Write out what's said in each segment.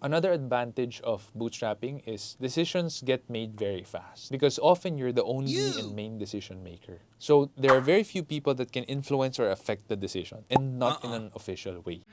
Another advantage of bootstrapping is decisions get made very fast because often you're the only and main decision maker. So there are very few people that can influence or affect the decision, and not in an official way.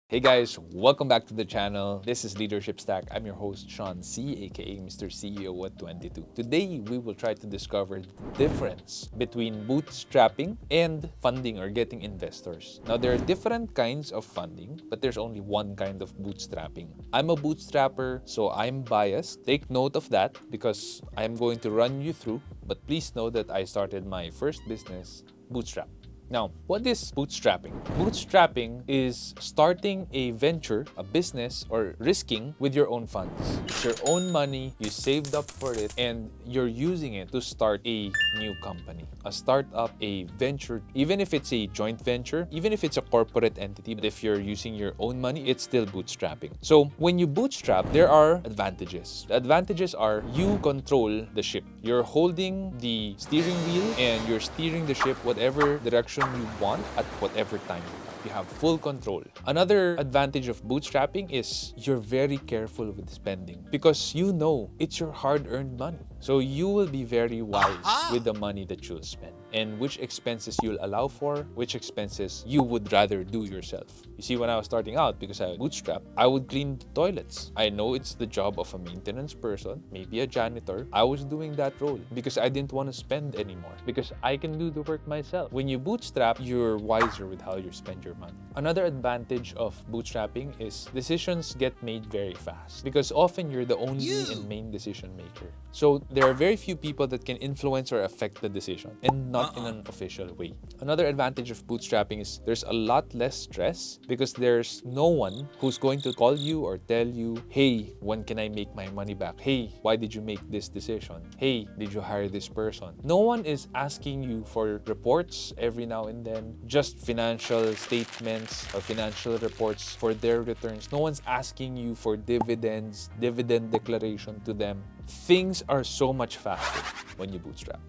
Hey guys, welcome back to the channel. This is Leadership Stack. I'm your host, Sean C, aka Mr. CEO at 22. Today, we will try to discover the difference between bootstrapping and funding or getting investors. Now, there are different kinds of funding, but there's only one kind of bootstrapping. I'm a bootstrapper, so I'm biased. Take note of that because I'm going to run you through, but please know that I started my first business, Bootstrap. Now, what is bootstrapping? Bootstrapping is starting a venture, a business, or risking with your own funds. It's your own money, you saved up for it, and you're using it to start a new company, a startup, a venture. Even if it's a joint venture, even if it's a corporate entity, but if you're using your own money, it's still bootstrapping. So when you bootstrap, there are advantages. The advantages are you control the ship. You're holding the steering wheel and you're steering the ship whatever direction you want at whatever time you want. You have full control. Another advantage of bootstrapping is you're very careful with spending because you know it's your hard-earned money. So you will be very wise with the money that you'll spend and which expenses you'll allow for, which expenses you would rather do yourself. You see, when I was starting out, because I bootstrap, I would clean the toilets. I know it's the job of a maintenance person, maybe a janitor. I was doing that role because I didn't want to spend anymore because I can do the work myself. When you bootstrap, you're wiser with how you spend your money. Another advantage of bootstrapping is decisions get made very fast because often you're the only and main decision maker. So there are very few people that can influence or affect the decision, and not in an official way. Another advantage of bootstrapping is there's a lot less stress because there's no one who's going to call you or tell you, hey, when can I make my money back? Hey, why did you make this decision? Hey, did you hire this person? No one is asking you for reports every now and then, just financial statements or financial reports for their returns. No one's asking you for dividends, dividend declaration to them. Things are so much faster when you bootstrap.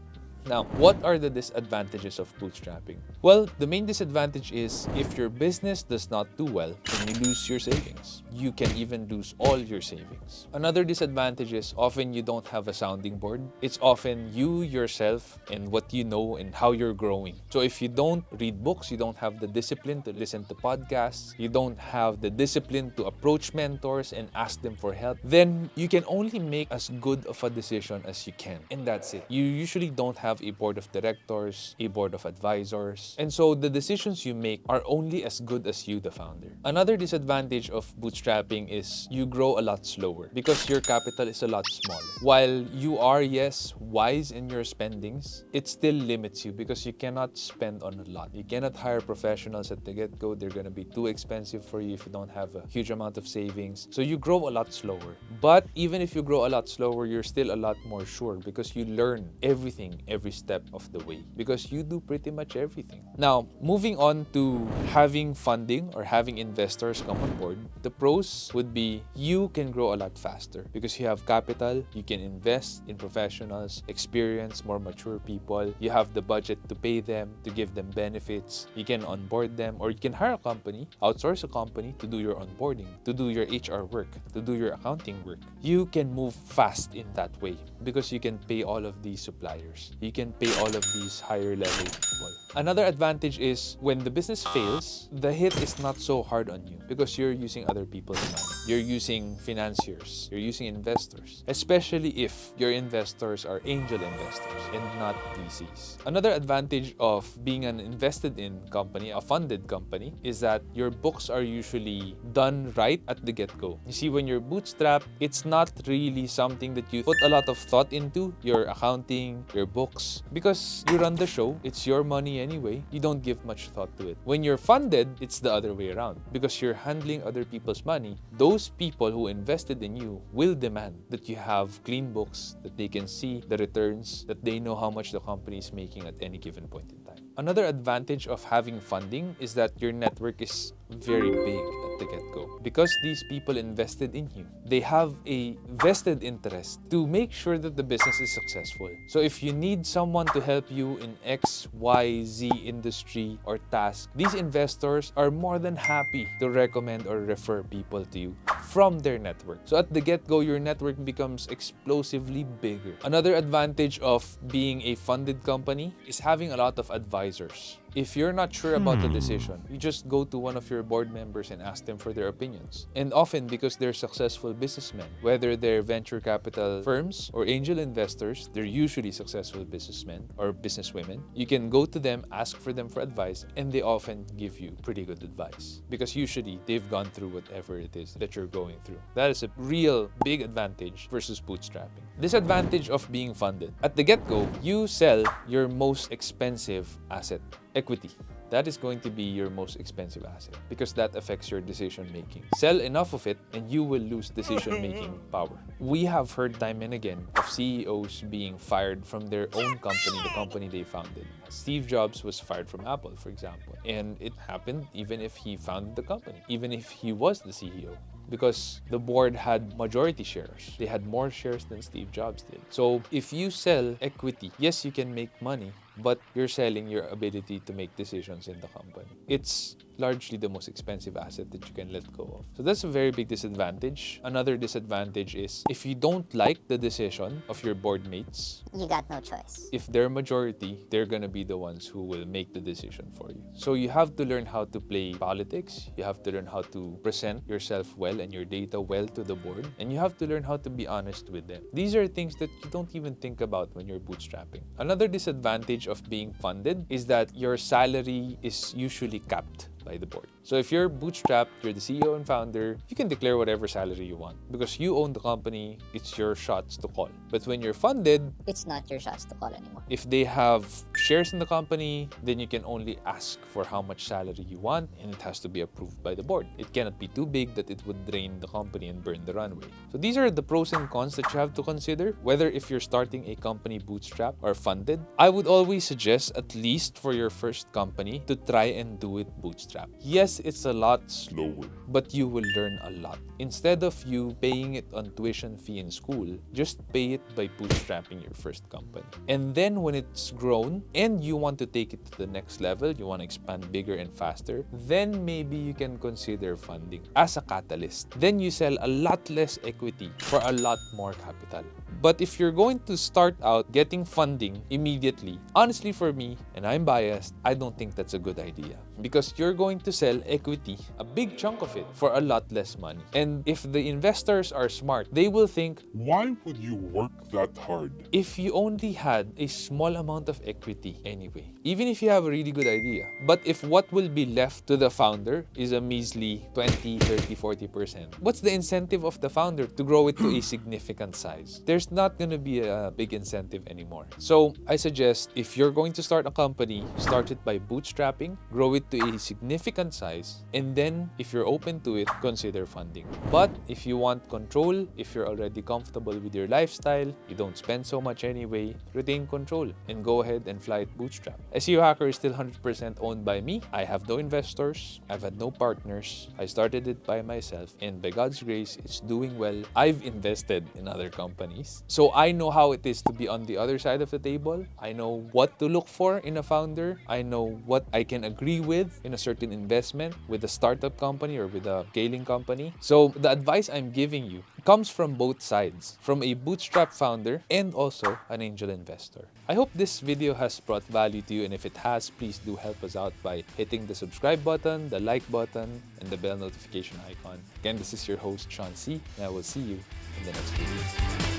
Now, what are the disadvantages of bootstrapping? Well, the main disadvantage is if your business does not do well, then you lose your savings. You can even lose all your savings. Another disadvantage is often you don't have a sounding board. It's often you yourself and what you know and how you're growing. So if you don't read books, you don't have the discipline to listen to podcasts, you don't have the discipline to approach mentors and ask them for help, then you can only make as good of a decision as you can. And that's it. You usually don't have a board of directors, a board of advisors. And so the decisions you make are only as good as you, the founder. Another disadvantage of bootstrapping is you grow a lot slower because your capital is a lot smaller. While you are, yes, wise in your spendings, it still limits you because you cannot spend on a lot. You cannot hire professionals at the get-go. They're going to be too expensive for you if you don't have a huge amount of savings. So you grow a lot slower. But even if you grow a lot slower, you're still a lot more sure because you learn everything every step of the way because you do pretty much everything. Now, moving on to having funding or having investors come on board, the pros would be you can grow a lot faster because you have capital, you can invest in professionals, experience, more mature people, you have the budget to pay them, to give them benefits, you can onboard them, or you can hire a company, outsource a company to do your onboarding, to do your HR work, to do your accounting work. You can move fast in that way because you can pay all of these suppliers. You can pay all of these higher level people. Another advantage is when the business fails, the hit is not so hard on you because you're using other people's money. You're using financiers, you're using investors, especially if your investors are angel investors and not VCs. Another advantage of being an invested in company, a funded company, is that your books are usually done right at the get-go. You see, when you're bootstrapped, it's not really something that you put a lot of thought into, your accounting, your books, because you run the show, it's your money anyway, you don't give much thought to it. When you're funded, it's the other way around. Because you're handling other people's money, those people who invested in you will demand that you have clean books, that they can see the returns, that they know how much the company is making at any given point in time. Another advantage of having funding is that your network is very big at the get-go. Because these people invested in you, they have a vested interest to make sure that the business is successful. So if you need someone to help you in X, Y, Z industry or task, these investors are more than happy to recommend or refer people to you from their network. So at the get-go, your network becomes explosively bigger. Another advantage of being a funded company is having a lot of advisors. If you're not sure about the decision, you just go to one of your board members and ask them for their opinions. And often, because they're successful businessmen, whether they're venture capital firms or angel investors, they're usually successful businessmen or businesswomen. You can go to them, ask for them for advice, and they often give you pretty good advice. Because usually, they've gone through whatever it is that you're going through. That is a real big advantage versus bootstrapping. Disadvantage of being funded. At the get-go, you sell your most expensive asset, equity. That is going to be your most expensive asset because that affects your decision making. Sell enough of it and you will lose decision making power. We have heard time and again of CEOs being fired from their own company, the company they founded. Steve Jobs was fired from Apple, for example. And it happened even if he founded the company, even if he was the CEO. Because the board had majority shares. They had more shares than Steve Jobs did. So if you sell equity, yes, you can make money, but you're selling your ability to make decisions in the company. It's largely the most expensive asset that you can let go of. So that's a very big disadvantage. Another disadvantage is if you don't like the decision of your board mates, you got no choice. if they're majority, they're gonna be the ones who will make the decision for you. So you have to learn how to play politics. You have to learn how to present yourself well and your data well to the board. And you have to learn how to be honest with them. These are things that you don't even think about when you're bootstrapping. Another disadvantage of being funded is that your salary is usually capped by the board. So if you're bootstrapped, you're the CEO and founder, you can declare whatever salary you want because you own the company, it's your shots to call. But when you're funded, it's not your shots to call anymore. If they have shares in the company, then you can only ask for how much salary you want and it has to be approved by the board. It cannot be too big that it would drain the company and burn the runway. So these are the pros and cons that you have to consider, whether if you're starting a company bootstrap or funded. I would always suggest, at least for your first company, to try and do it bootstrap. Yes, it's a lot slower, but you will learn a lot. Instead of you paying it on tuition fee in school, just pay it by bootstrapping your first company. And then when it's grown and you want to take it to the next level, you want to expand bigger and faster, then maybe you can consider funding as a catalyst. Then you sell a lot less equity for a lot more capital. But if you're going to start out getting funding immediately, honestly for me, and I'm biased, I don't think that's a good idea. Because you're going to sell equity, a big chunk of it, for a lot less money. And if the investors are smart, they will think, why would you work that hard? If you only had a small amount of equity anyway, even if you have a really good idea, but if what will be left to the founder is a measly 20, 30, 40%, what's the incentive of the founder to grow it to a significant size? There's not going to be a big incentive anymore. So I suggest if you're going to start a company, start it by bootstrapping, grow it to a significant size, and then if you're open to it, consider funding. But if you want control, if you're already comfortable with your lifestyle, you don't spend so much anyway, retain control and go ahead and fly it bootstrap. SEO Hacker is still 100% owned by me. I have no investors. I've had no partners. I started it by myself, and by God's grace, it's doing well. I've invested in other companies, so I know how it is to be on the other side of the table. I know what to look for in a founder. I know what I can agree with in a certain investment with a startup company or with a scaling company. So the advice I'm giving you comes from both sides, from a bootstrap founder and also an angel investor. I hope this video has brought value to you, and if it has, please do help us out by hitting the subscribe button, the like button, and the bell notification icon. Again, this is your host, Sean C, and I will see you in the next video.